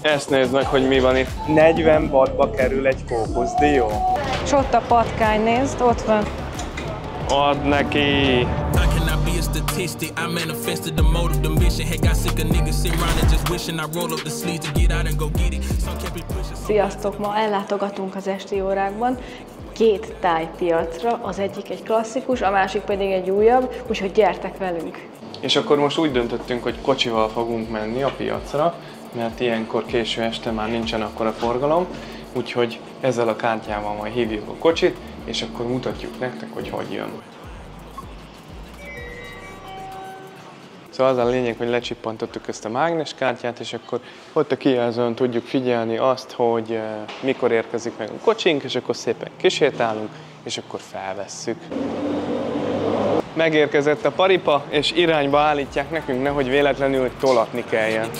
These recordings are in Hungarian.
Ezt nézd meg, hogy mi van itt. 40 wattba kerül egy kókuszdió. És ott a patkány, nézd, ott van. Add neki! Sziasztok! Ma ellátogatunk az esti órákban két tájpiacra, az egyik egy klasszikus, a másik pedig egy újabb, úgyhogy gyertek velünk! És akkor most úgy döntöttünk, hogy kocsival fogunk menni a piacra, mert ilyenkor késő este már nincsen akkora forgalom, úgyhogy ezzel a kártyával majd hívjuk a kocsit, és akkor mutatjuk nektek, hogy hogy jön. Szóval az a lényeg, hogy lecsippantottuk ezt a mágneskártyát, és akkor ott a kijelzőn tudjuk figyelni azt, hogy mikor érkezik meg a kocsink, és akkor szépen kisétálunk, és akkor felvesszük. Megérkezett a paripa, és irányba állítják nekünk, nehogy véletlenül tolatni kelljen.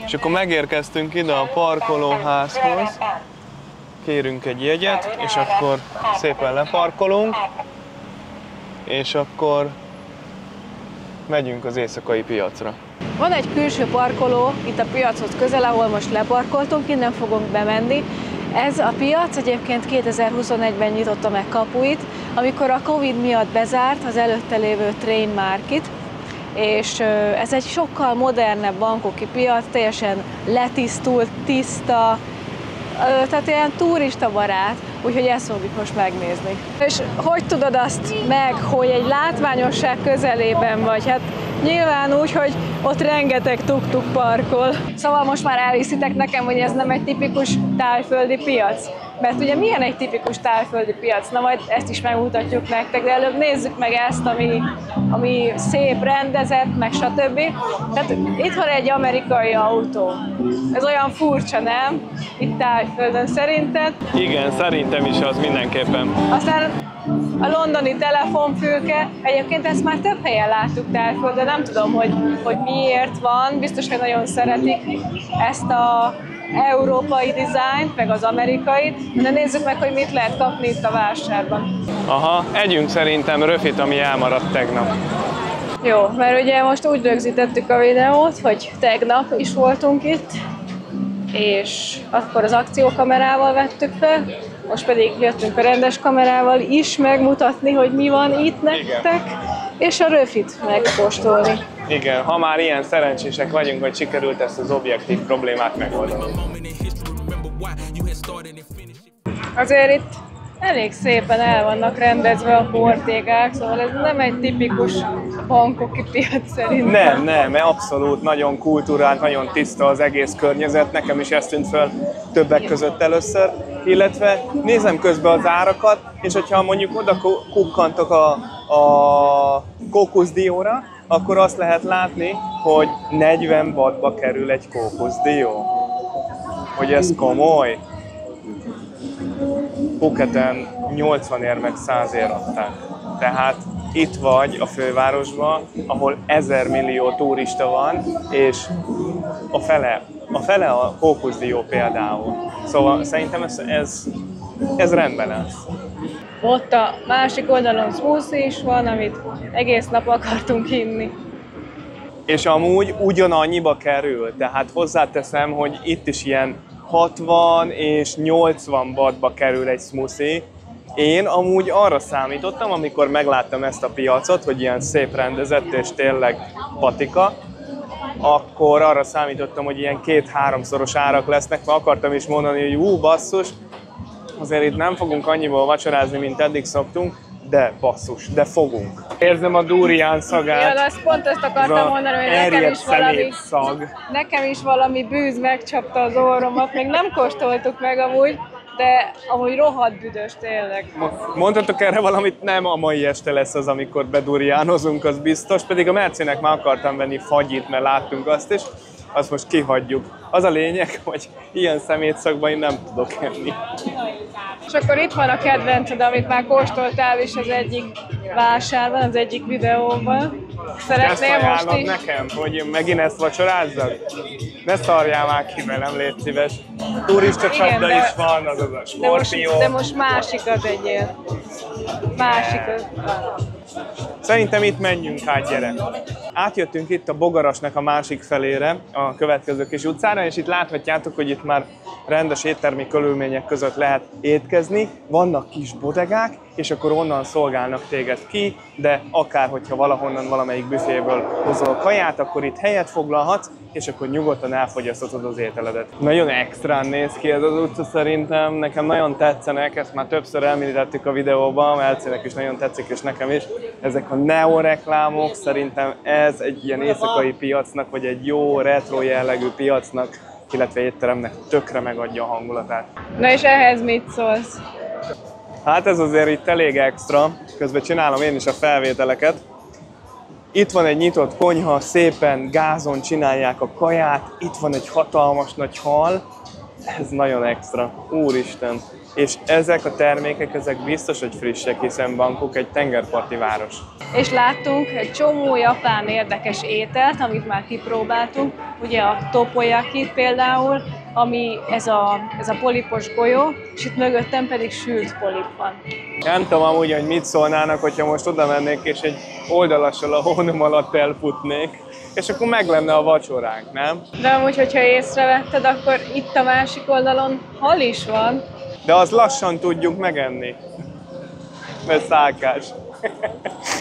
És akkor megérkeztünk ide a parkolóházhoz, kérünk egy jegyet, és akkor szépen leparkolunk, és akkor megyünk az éjszakai piacra. Van egy külső parkoló itt a piachoz közel, ahol most leparkoltunk, innen fogunk bemenni. Ez a piac egyébként 2021-ben nyitotta meg kapuit, amikor a Covid miatt bezárt az előtte lévő Train Market, és ez egy sokkal modernebb bankoki piac, teljesen letisztult, tiszta, tehát ilyen turistabarát, úgyhogy ezt fogjuk most megnézni. És hogy tudod azt meg, hogy egy látványosság közelében vagy? Hát nyilván úgy, hogy ott rengeteg tuk-tuk parkol. Szóval most már elhiszitek nekem, hogy ez nem egy tipikus tájföldi piac. Mert ugye milyen egy tipikus tájföldi piac? Na majd ezt is megmutatjuk nektek, de előbb nézzük meg ezt, ami szép, rendezett, meg stb. Tehát itt van egy amerikai autó. Ez olyan furcsa, nem? Itt Tájföldön szerinted? Igen, szerintem is az mindenképpen. Aztán a londoni telefonfülke, egyébként ezt már több helyen láttuk Tájföldön, nem tudom, hogy miért van, biztos, hogy nagyon szeretik ezt a európai dizájnt, meg az amerikait, de nézzük meg, hogy mit lehet kapni itt a vásárban. Aha, együnk szerintem röfit, ami elmaradt tegnap. Jó, mert ugye most úgy rögzítettük a videót, hogy tegnap is voltunk itt, és akkor az akciókamerával vettük fel, most pedig jöttünk a rendes kamerával is megmutatni, hogy mi van itt nektek, és a röfit megkóstolni. Igen, ha már ilyen szerencsések vagyunk, hogy sikerült ezt az objektív problémát megoldani. Azért itt elég szépen el vannak rendezve a portégák, szóval ez nem egy tipikus bankoki piac szerintem. Nem, abszolút nagyon kultúrált, nagyon tiszta az egész környezet, nekem is ezt tűnt föl többek között először, illetve nézem közben az árakat, és hogyha mondjuk oda kukkantok a kókuszdióra, akkor azt lehet látni, hogy 40 wattba kerül egy kókuszdió. Hogy ez komoly. Phuketen 80-ért meg 100-ért adták. Tehát itt vagy a fővárosban, ahol 1000 millió turista van, és a fele a kókuszdió például. Szóval szerintem ez rendben lesz. Ott a másik oldalon smoothie is van, amit egész nap akartunk inni. És amúgy ugyanannyiba kerül, tehát hozzáteszem, hogy itt is ilyen 60 és 80 wattba kerül egy smoothie. Én amúgy arra számítottam, amikor megláttam ezt a piacot, hogy ilyen szép rendezett és tényleg patika, akkor arra számítottam, hogy ilyen 2-3-szoros árak lesznek, mert akartam is mondani, hogy basszus, azért itt nem fogunk annyiból vacsorázni, mint eddig szoktunk, de basszus, de fogunk. Érzem a durián szagát. Ja, azt pont ezt akartam mondani, hogy nekem is valami bűz megcsapta az orromat, még nem kóstoltuk meg amúgy, de amúgy rohadt büdös tényleg. Mondhatok erre valamit? Nem a mai este lesz az, amikor bedurjánozunk, az biztos, pedig a Mercinek már akartam venni fagyit, mert láttunk azt is, azt most kihagyjuk. Az a lényeg, hogy ilyen szemétszagban én nem tudok enni. És akkor itt van a kedvenced, amit már kóstoltál is az egyik vásárban, az egyik videóban. Szeretnél ezt most ajánlod is? nekem, hogy megint ezt vacsorázzad? Ne szarjál már ki velem, légy szíves. Turista csapda is van, azaz a Skorpió. De most másikat egyél. Másikat. Szerintem itt menjünk át, gyere. Átjöttünk itt a Bogarasnak a másik felére, a következő kis utcára, és itt láthatjátok, hogy itt már rendes éttermi körülmények között lehet étkezni. Vannak kis bodegák, és akkor onnan szolgálnak téged ki, de akár, hogyha valahonnan valamelyik büféből hozol kaját, akkor itt helyet foglalhatsz, és akkor nyugodtan elfogyaszthatod az ételedet. Nagyon extrán néz ki ez az utca szerintem, nekem nagyon tetszenek, ezt már többször említettük a videóban, Melcinek is nagyon tetszik, és nekem is. Ezek a neoreklámok, szerintem ez egy ilyen éjszakai piacnak, vagy egy jó retro jellegű piacnak, illetve étteremnek tökre megadja a hangulatát. Na és ehhez mit szólsz? Hát ez azért itt elég extra, közben csinálom én is a felvételeket. Itt van egy nyitott konyha, szépen gázon csinálják a kaját, itt van egy hatalmas nagy hal, ez nagyon extra, úristen. És ezek a termékek, ezek biztos, hogy frissek, hiszen Bangkok egy tengerparti város. És láttunk egy csomó japán érdekes ételt, amit már kipróbáltunk. Ugye a topoyaki például, ami ez a polipos golyó, és itt mögöttem pedig sült polip van. Nem tudom amúgy, hogy mit szólnának, hogyha most oda mennék és egy oldalassal a hónom alatt elfutnék, és akkor meg lenne a vacsoránk, nem? De amúgy, hogyha észrevetted, akkor itt a másik oldalon hal is van. De az lassan tudjuk megenni, mert szálkás.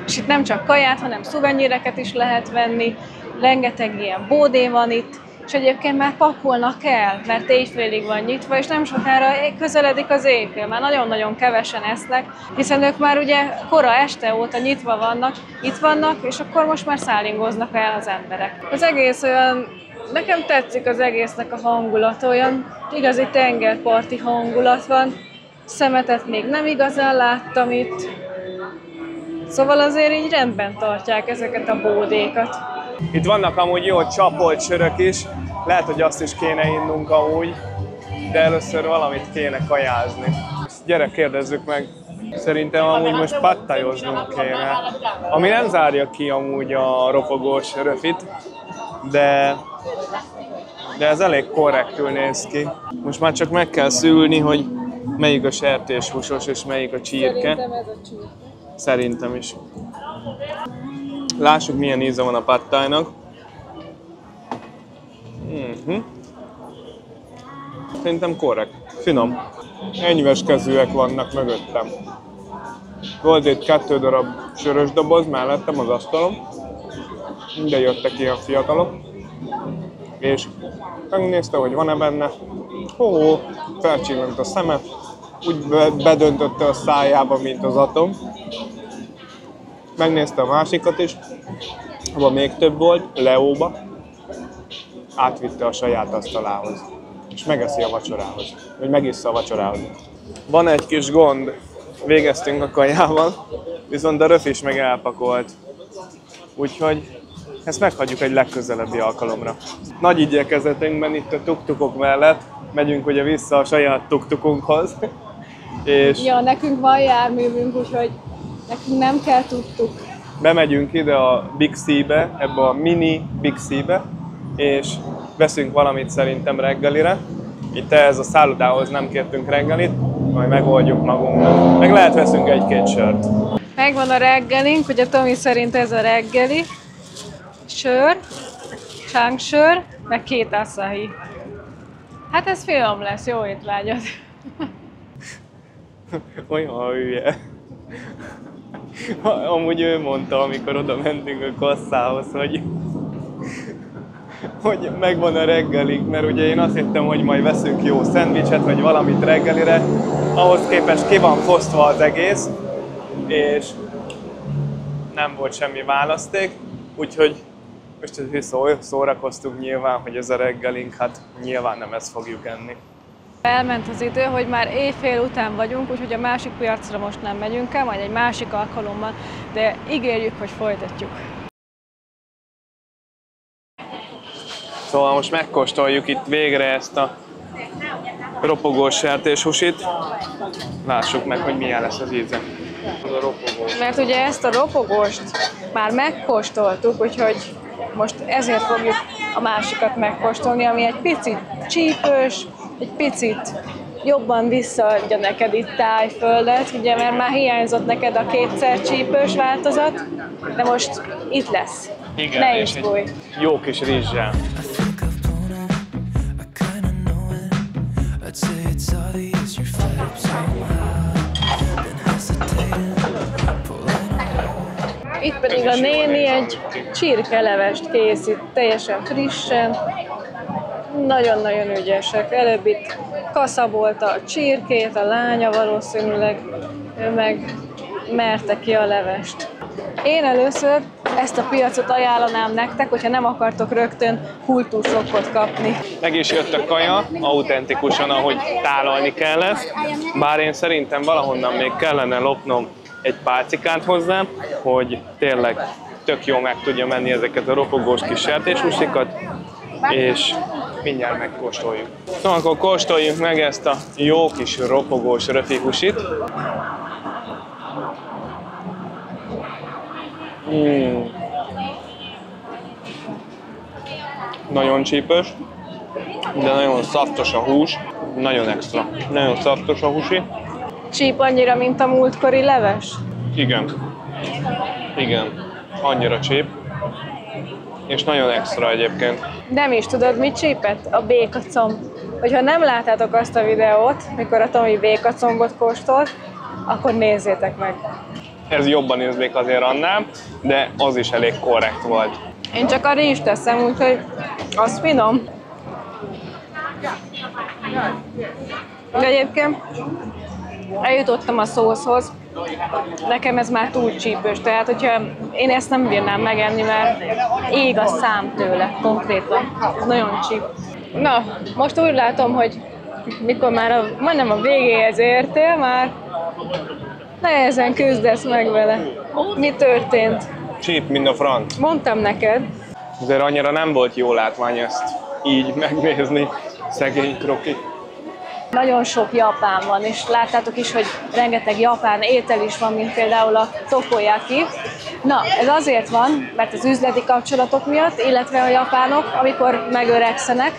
És itt nem csak kaját, hanem szuveníreket is lehet venni, rengeteg ilyen bódé van itt, és egyébként már pakolnak el, mert éjfélig van nyitva, és nem sokára közeledik az éjfél, már nagyon-nagyon kevesen esznek, hiszen ők már ugye kora este óta nyitva vannak, itt vannak, és akkor most már szállingoznak el az emberek. Az egész olyan, nekem tetszik az egésznek a hangulata, olyan igazi tengerparti hangulat van, szemetet még nem igazán láttam itt, szóval azért így rendben tartják ezeket a bódékat. Itt vannak amúgy jó csapolt sörök is, lehet, hogy azt is kéne innunk amúgy, de először valamit kéne kajázni. Gyere, kérdezzük meg. Szerintem amúgy most pattajoznunk kéne. Ami nem zárja ki amúgy a ropogós röfit, de ez elég korrektül néz ki. Most már csak meg kell szülni, hogy melyik a sertéshúsos és melyik a csirke. Szerintem ez a csirke. Szerintem is. Lássuk, milyen íze van a pattájnak. Szerintem korrekt. Finom. Enyves kezűek vannak mögöttem. Volt itt 2 darab sörös doboz mellettem az asztalon. De jöttek ilyen fiatalok. És megnézte, hogy van-e benne. Felcsillant a szeme. Úgy bedöntötte a szájába, mint az atom. Megnézte a másikat is, abban még több volt, Leóba. Átvitte a saját asztalához, és megeszi a vacsorához, vagy megissza a vacsorához. Van egy kis gond, végeztünk a kajával, viszont a röf is meg elpakolt. Úgyhogy ezt meghagyjuk egy legközelebbi alkalomra. Nagy igyekezetünkben itt a tuktukok mellett megyünk ugye vissza a saját tuktukunkhoz. És ja, nekünk van járművünk, úgyhogy nekünk nem kell tudtuk. Bemegyünk ide a Big C-be, ebbe a mini Big C-be, és veszünk valamit szerintem reggelire. Itt ehhez a szállodához nem kértünk reggelit, majd megoldjuk magunknak. Meg lehet veszünk 1-2 sört. Megvan a reggelink, ugye Tomi szerint ez a reggeli. Sör, csángsör, meg 2 asahi. Hát ez finom lesz, jó étvágyat. Olyan hülye. Amúgy ő mondta, amikor oda mentünk a kasszához, hogy megvan a reggelink, mert ugye én azt hittem, hogy majd veszünk jó szendvicset, vagy valamit reggelire. Ahhoz képest ki van fosztva az egész, és nem volt semmi választék, úgyhogy most szórakoztunk nyilván, hogy ez a reggelink, hát nyilván nem ezt fogjuk enni. Elment az idő, hogy már éjfél után vagyunk, úgyhogy a másik piacra most nem megyünk el, majd egy másik alkalommal, de ígérjük, hogy folytatjuk. Szóval most megkóstoljuk itt végre ezt a ropogós sertéshusit. Lássuk meg, hogy milyen lesz az íze. Az a ropogós. Mert ugye ezt a ropogost már megkóstoltuk, úgyhogy most ezért fogjuk a másikat megkóstolni, ami egy picit csípős, egy picit jobban visszaadja neked itt Tájföldet, ugye, mert már hiányzott neked a kétszer csípős változat, de most itt lesz. Igen, ne és izgulj. egy jó kis rizssel. Itt pedig a néni egy csirkelevest készít, teljesen frissen. Nagyon-nagyon ügyesek. Előbb itt kaszabolta a csirkét, a lánya valószínűleg, ő meg merte ki a levest. Én először ezt a piacot ajánlanám nektek, hogyha nem akartok rögtön kultúrsokkot kapni. Meg is jött a kaja, autentikusan, ahogy tálalni kellett. Bár én szerintem valahonnan még kellene lopnom egy pálcikát hozzá, hogy tényleg tök jó meg tudja menni ezeket a ropogós kis sertéshúsikat, és mindjárt megkóstoljuk. Szóval akkor kóstoljuk meg ezt a jó kis ropogós röfihusit. Nagyon csípős, de nagyon szaftos a hús, nagyon extra. Nagyon szaftos a húsi. Csíp annyira, mint a múltkori leves? Igen. Igen. Annyira csíp. És nagyon extra egyébként. Nem is tudod, mit csípett? A békacomb. Hogyha nem láttátok azt a videót, mikor a Tomi békacombot kóstolt, akkor nézzétek meg. Ez jobban ízlik azért annál, de az is elég korrekt volt. Én csak a rizst teszem, úgyhogy az finom. De egyébként eljutottam a szószhoz. Nekem ez már túl csípős, tehát hogyha én ezt nem bírnám megenni, mert ég a szám tőle konkrétan. Nagyon csíp. Na, most úgy látom, hogy mikor már majdnem a végéhez értél, már nehezen küzdesz meg vele. Mi történt? Csíp, mint a franc. Mondtam neked. Azért annyira nem volt jó látvány ezt így megnézni, szegény kroki. Nagyon sok japán van, és láttátok is, hogy rengeteg japán étel is van, mint például a takoyaki. Na, ez azért van, mert az üzleti kapcsolatok miatt, illetve a japánok, amikor megöregszenek,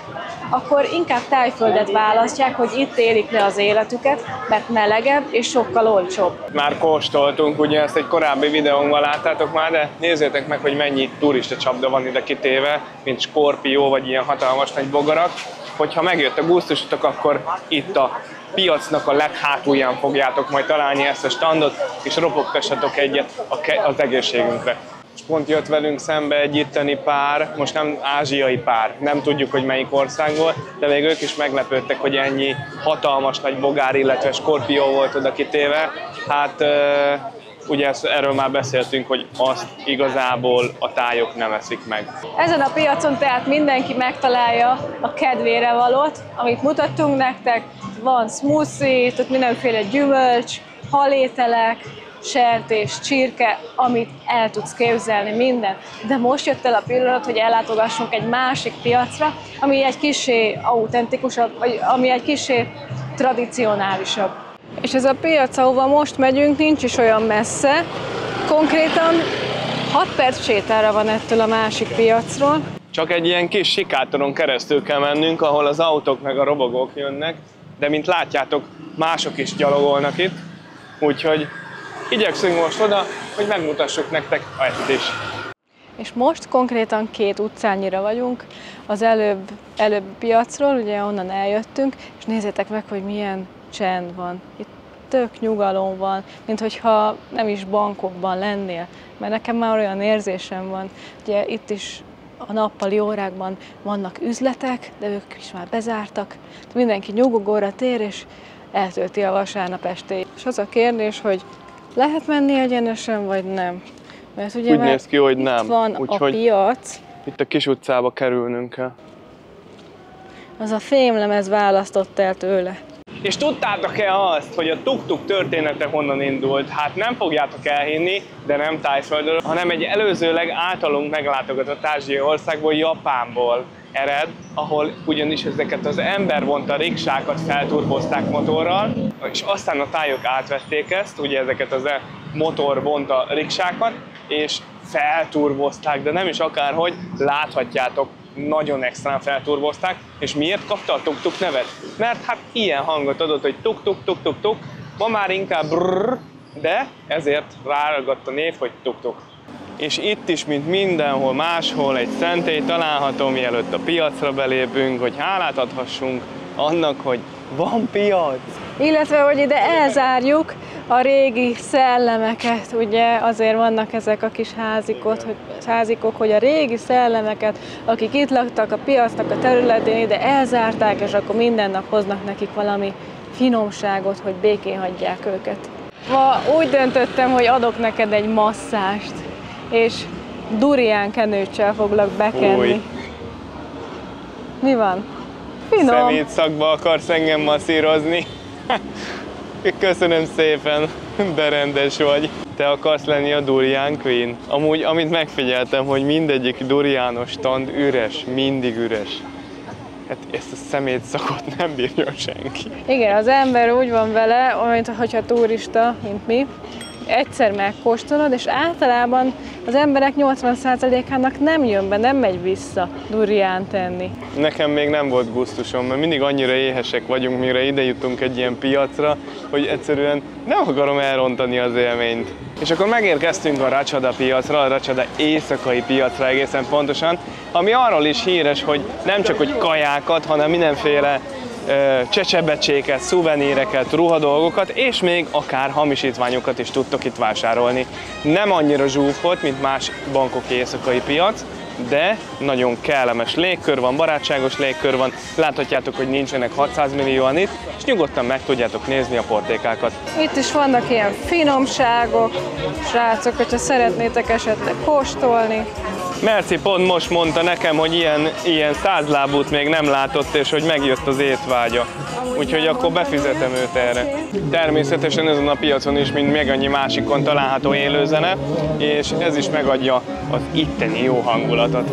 akkor inkább Tájföldet választják, hogy itt élik le az életüket, mert melegebb és sokkal olcsóbb. Már kóstoltunk, ugye ezt egy korábbi videónkban láttátok már, de nézzétek meg, hogy mennyi turista csapda van ide kitéve, mint skorpió vagy ilyen hatalmas nagy bogarak. Hogyha megjött a gusztusotok, akkor itt a piacnak a leghátulján fogjátok majd találni ezt a standot, és ropogtassatok egyet az egészségünkre. És pont jött velünk szembe egy itteni pár, most nem ázsiai pár, nem tudjuk, hogy melyik országból, de még ők is meglepődtek, hogy ennyi hatalmas nagy bogár, illetve skorpió volt oda kitéve. Hát ugye erről már beszéltünk, hogy azt igazából a tájok nem eszik meg. Ezen a piacon tehát mindenki megtalálja a kedvére valót, amit mutattunk nektek. Van smoothie, tehát mindenféle gyümölcs, halételek, sertés, csirke, amit el tudsz képzelni, minden. De most jött el a pillanat, hogy ellátogassunk egy másik piacra, ami egy kissé autentikusabb, vagy ami egy kissé tradicionálisabb. És ez a piac, ahova most megyünk, nincs is olyan messze. Konkrétan 6 perc sétára van ettől a másik piacról. Csak egy ilyen kis sikátoron keresztül kell mennünk, ahol az autók meg a robogók jönnek, de mint látjátok, mások is gyalogolnak itt, úgyhogy igyekszünk most oda, hogy megmutassuk nektek ezt is. És most konkrétan 2 utcányira vagyunk, az előbb piacról, ugye onnan eljöttünk, és nézzétek meg, hogy milyen csend van. Itt tök nyugalom van, mint hogyha nem is bankokban lennél, mert nekem már olyan érzésem van, ugye itt is a nappali órákban vannak üzletek, de ők is már bezártak, mindenki nyugodóra tér, és eltölti a vasárnap estét. És az a kérdés, hogy lehet menni egyenesen, vagy nem? Mert ugye úgy néz ki, hogy nem. Itt van a piac. Itt a kis utcába kerülnünk kell. Az a fémlemez választott el tőle. És tudtátok-e azt, hogy a tuk-tuk története honnan indult? Hát nem fogjátok elhinni, de nem Tájföldről, hanem egy előzőleg általunk meglátogatott ázsiai országból, Japánból. ered, ahol ugyanis ezeket az embervonta riksákat felturbozták motorral, és aztán a tájok átvették ezt, ugye ezeket az motorvonta riksákat, és felturbozták, de nem is akárhogy, láthatjátok, nagyon extrán felturbozták, és miért kapta a tuk-tuk nevet? Mert hát ilyen hangot adott, hogy tuk-tuk-tuk-tuk-tuk, ma már inkább brrr, de ezért ráragadt a név, hogy tuk-tuk. És itt is, mint mindenhol máshol, egy szentély található, mielőtt a piacra belépünk, hogy hálát adhassunk annak, hogy van piac. Illetve, hogy ide elzárjuk a régi szellemeket, ugye azért vannak ezek a kis házikok, hogy a régi szellemeket, akik itt laktak a piacnak a területén, ide elzárták, és akkor minden nap hoznak nekik valami finomságot, hogy békén hagyják őket. Ma úgy döntöttem, hogy adok neked egy masszást, és durián kenőccsel foglak bekenni. Új. Mi van? Finom. Szemétszakba akarsz engem masszírozni? Köszönöm szépen, de rendes vagy. Te akarsz lenni a Durian Queen? Amúgy, amit megfigyeltem, hogy mindegyik duriános stand üres, mindig üres. Hát ezt a szemétszakot nem bírja senki. Igen, az ember úgy van vele, mint hogyha turista, mint mi. Egyszer megkóstolod, és általában az emberek 80%-ának nem jön be, nem megy vissza duriánt enni. Nekem még nem volt gusztusom, mert mindig annyira éhesek vagyunk, mire ide jutunk egy ilyen piacra, hogy egyszerűen nem akarom elrontani az élményt. És akkor megérkeztünk a Ratchada piacra, a Ratchada éjszakai piacra egészen pontosan, ami arról is híres, hogy nem csak hogy kajákat, hanem mindenféle csecsebecséket, szuveníreket, ruhadolgokat, és még akár hamisítványokat is tudtok itt vásárolni. Nem annyira zsúfolt, mint más bangkoki éjszakai piac, de nagyon kellemes légkör van, barátságos légkör van, láthatjátok, hogy nincsenek 600 millióan itt, és nyugodtan meg tudjátok nézni a portékákat. Itt is vannak ilyen finomságok, srácok, hogyha szeretnétek esetleg kóstolni. Merci pont most mondta nekem, hogy ilyen 100 lábút még nem látott, és hogy megjött az étvágya. Úgyhogy akkor befizetem őt erre. Természetesen ezen a piacon is, mint még annyi másikon található élőzene, és ez is megadja az itteni jó hangulatot.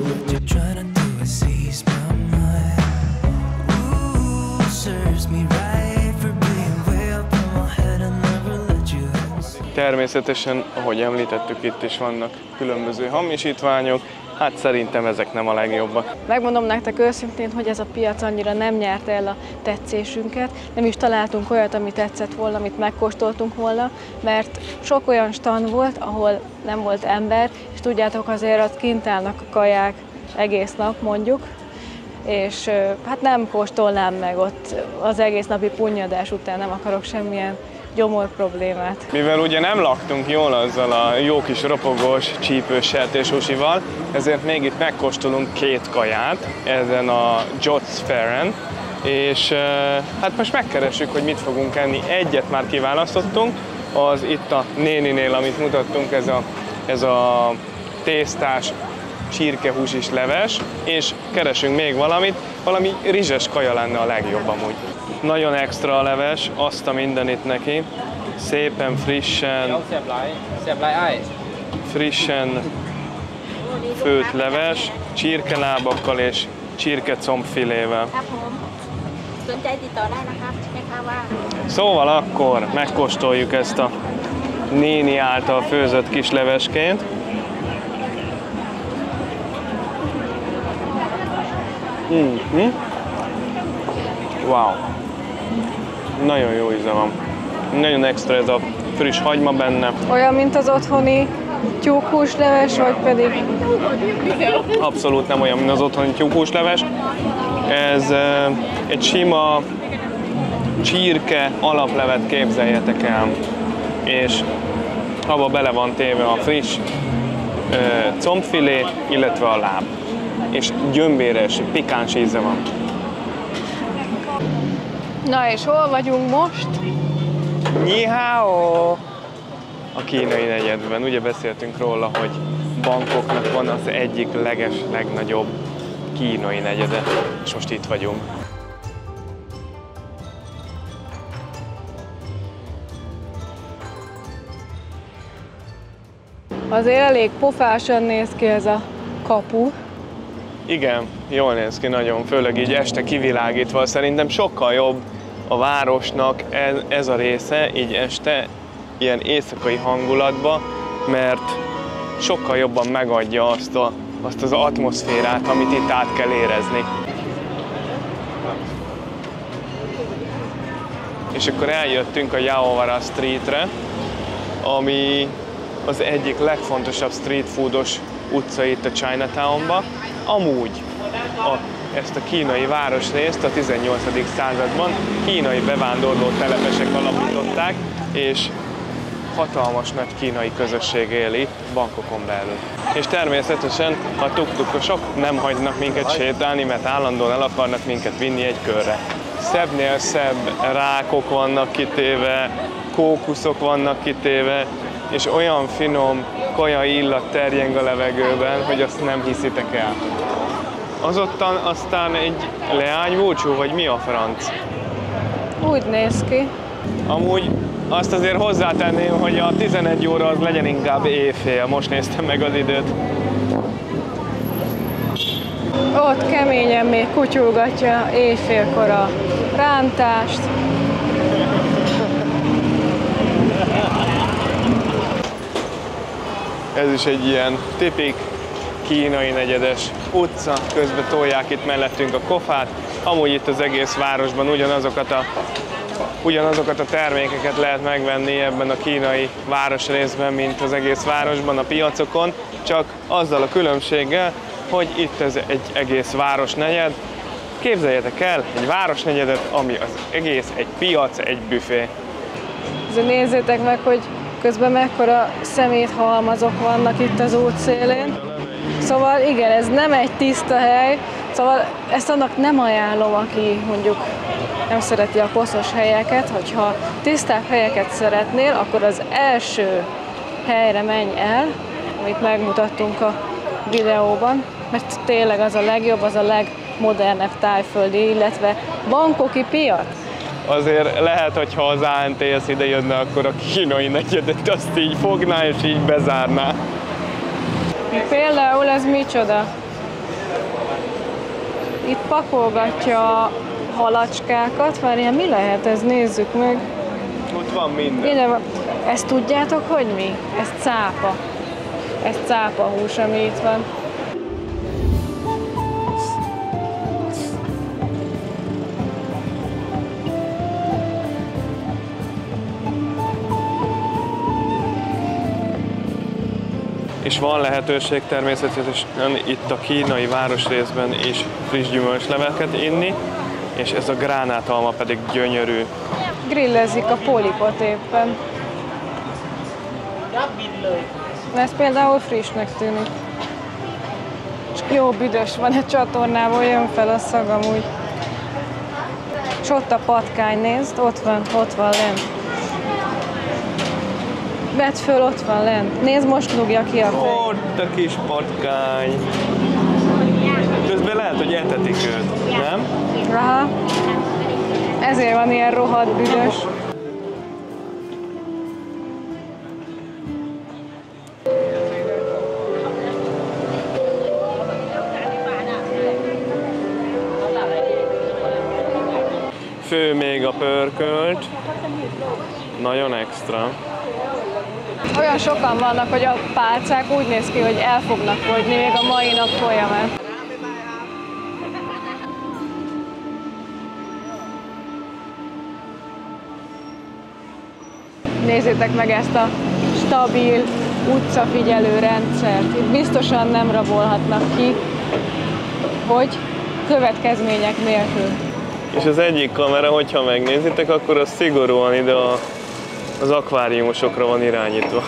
Természetesen, ahogy említettük, itt is vannak különböző hamisítványok, hát szerintem ezek nem a legjobbak. Megmondom nektek őszintén, hogy ez a piac annyira nem nyerte el a tetszésünket, nem is találtunk olyat, ami tetszett volna, amit megkóstoltunk volna, mert sok olyan stand volt, ahol nem volt ember, és tudjátok, azért ott kint állnak a kaják egész nap mondjuk, és hát nem kóstolnám meg ott az egész napi punnyadás után, nem akarok semmilyen gyomor problémát. Mivel ugye nem laktunk jól azzal a jó kis ropogós, csípős sertéshúsival, ezért még itt megkóstolunk 2 kaját ezen a Jott's Fairen, és hát most megkeressük, hogy mit fogunk enni. Egyet már kiválasztottunk, az itt a néninél, amit mutattunk, ez a tésztás csirkehúsis leves, és keresünk még valamit, valami rizses kaja lenne a legjobb amúgy. Nagyon extra a leves, azt a mindenit neki, szépen frissen főtt leves, csirkelábakkal és csirkecombfilével. Szóval akkor megkóstoljuk ezt a néni által főzött kis leveskét. Wow! Nagyon jó íze van. Nagyon extra ez a friss hagyma benne. Olyan, mint az otthoni tyúkhúsleves, vagy pedig? Abszolút nem olyan, mint az otthoni tyúkhúsleves. Ez egy sima csirke alaplevet képzeljetek el, és abba bele van téve a friss combfilé, illetve a láb. És gyömbéres, pikáns íze van. Na és hol vagyunk most? Ni hao! A kínai negyedben. Ugye beszéltünk róla, hogy Bangkoknak van az egyik legnagyobb kínai negyede, és most itt vagyunk. Azért elég pofásan néz ki ez a kapu. Igen, jól néz ki nagyon, főleg így este kivilágítva. Szerintem sokkal jobb a városnak ez a része, így este, ilyen éjszakai hangulatba, mert sokkal jobban megadja azt az atmoszférát, amit itt át kell érezni. És akkor eljöttünk a Yawara Streetre, ami az egyik legfontosabb street foodos utca itt a Chinatownban. Amúgy ezt a kínai városrészt a 18. században kínai bevándorló telepesek alapították, és hatalmas nagy kínai közösség él itt Bangkokon belül. És természetesen a tuktukosok nem hagynak minket sétálni, mert állandóan el akarnak minket vinni egy körre. Szebbnél szebb rákok vannak kitéve, kókuszok vannak kitéve, és olyan finom kaja illat terjeng a levegőben, hogy azt nem hiszitek el. Azottan aztán egy leánybúcsú, vagy mi a franc? Úgy néz ki. Amúgy azt azért hozzátenném, hogy a 11 óra az legyen inkább éjfél. Most néztem meg az időt. Ott keményen még kutyulgatja éjfélkor a rántást. Ez is egy ilyen tipik kínai negyedes utca, közben tolják itt mellettünk a kofát. Amúgy itt az egész városban ugyanazokat a termékeket lehet megvenni ebben a kínai városrészben, mint az egész városban, a piacokon, csak azzal a különbséggel, hogy itt ez egy egész városnegyed. Képzeljetek el egy városnegyedet, ami az egész egy piac, egy büfé. Nézzétek meg, hogy közben mekkora szeméthalmazok vannak itt az útszélén. Szóval igen, ez nem egy tiszta hely, szóval ezt annak nem ajánlom, aki mondjuk nem szereti a koszos helyeket. Hogyha tisztább helyeket szeretnél, akkor az első helyre menj el, amit megmutattunk a videóban, mert tényleg az a legjobb, az a legmodernebb tájföldi, illetve bangkoki piac. Azért lehet, hogy ha az ANTS ide jönne, akkor a kínai negyedet azt így fogná és így bezárná. Például ez micsoda? Itt pakolgatja a halacskákat. Várjál, mi lehet ez? Nézzük meg. Ott van minden. Ide, ezt tudjátok, hogy mi? Ez cápa. Ez cápa hús, ami itt van. És van lehetőség természetesen itt a kínai városrészben is friss gyümölcsleveket inni, és ez a gránátalma pedig gyönyörű. Grillezik a polipot éppen. Ez például frissnek tűnik. És jó büdös van, egy csatornából jön fel a szag amúgy. És ott a patkány, nézd, ott van lent. Vedd föl, ott van lent. Nézd, most rúgja ki a fejét. Ott a kis patkány. Közben lehet, hogy etetik őt, nem? Aha. Ezért van ilyen rohadt büdös. Fő még a pörkölt. Nagyon extra. Olyan sokan vannak, hogy a pálcák úgy néz ki, hogy el fognak fogyni még a mai nap folyamán. Nézzétek meg ezt a stabil utcafigyelő rendszert. Itt biztosan nem rabolhatnak ki, hogy következmények nélkül. És az egyik kamera, hogyha megnézitek, akkor az szigorúan ide az akváriumosokra van irányítva.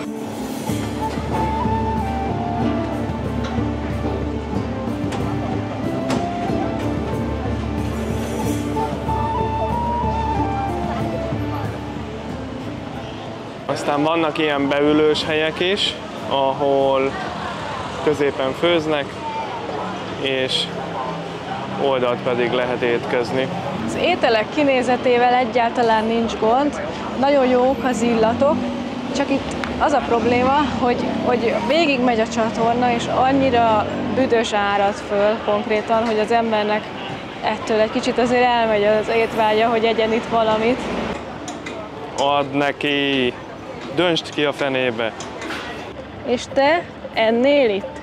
Aztán vannak ilyen beülős helyek is, ahol középen főznek, és oldalt pedig lehet étkezni. Az ételek kinézetével egyáltalán nincs gond, nagyon jók az illatok, csak itt az a probléma, hogy végig megy a csatorna, és annyira büdös árad föl konkrétan, hogy az embernek ettől egy kicsit azért elmegy az étvágya, hogy egyen itt valamit. Add neki! Döntsd ki a fenébe! És te ennél itt?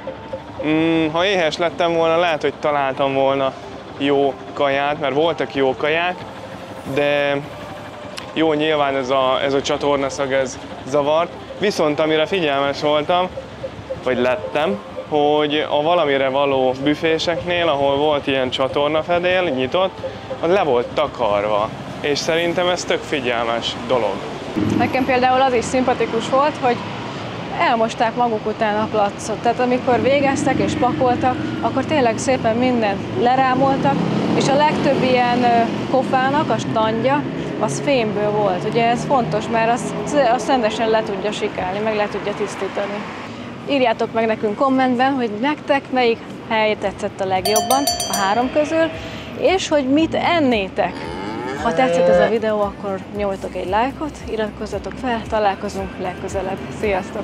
Ha éhes lettem volna, lehet, hogy találtam volna jó kaját, mert voltak jó kaják, de jó, nyilván ez a csatornaszag ez zavart. Viszont amire figyelmes voltam, vagy lettem, hogy a valamire való büféseknél, ahol volt ilyen csatornafedél nyitott, az le volt takarva. És szerintem ez tök figyelmes dolog. Nekem például az is szimpatikus volt, hogy elmosták maguk után a placot. Tehát amikor végeztek és pakoltak, akkor tényleg szépen mindent lerámoltak, és a legtöbb ilyen kofának a standja az fémből volt. Ugye ez fontos, mert azt rendesen le tudja sikálni, meg le tudja tisztítani. Írjátok meg nekünk kommentben, hogy nektek melyik hely tetszett a legjobban a 3 közül, és hogy mit ennétek. Ha tetszett ez a videó, akkor nyomjatok egy lájkot, iratkozzatok fel, találkozunk legközelebb. Sziasztok!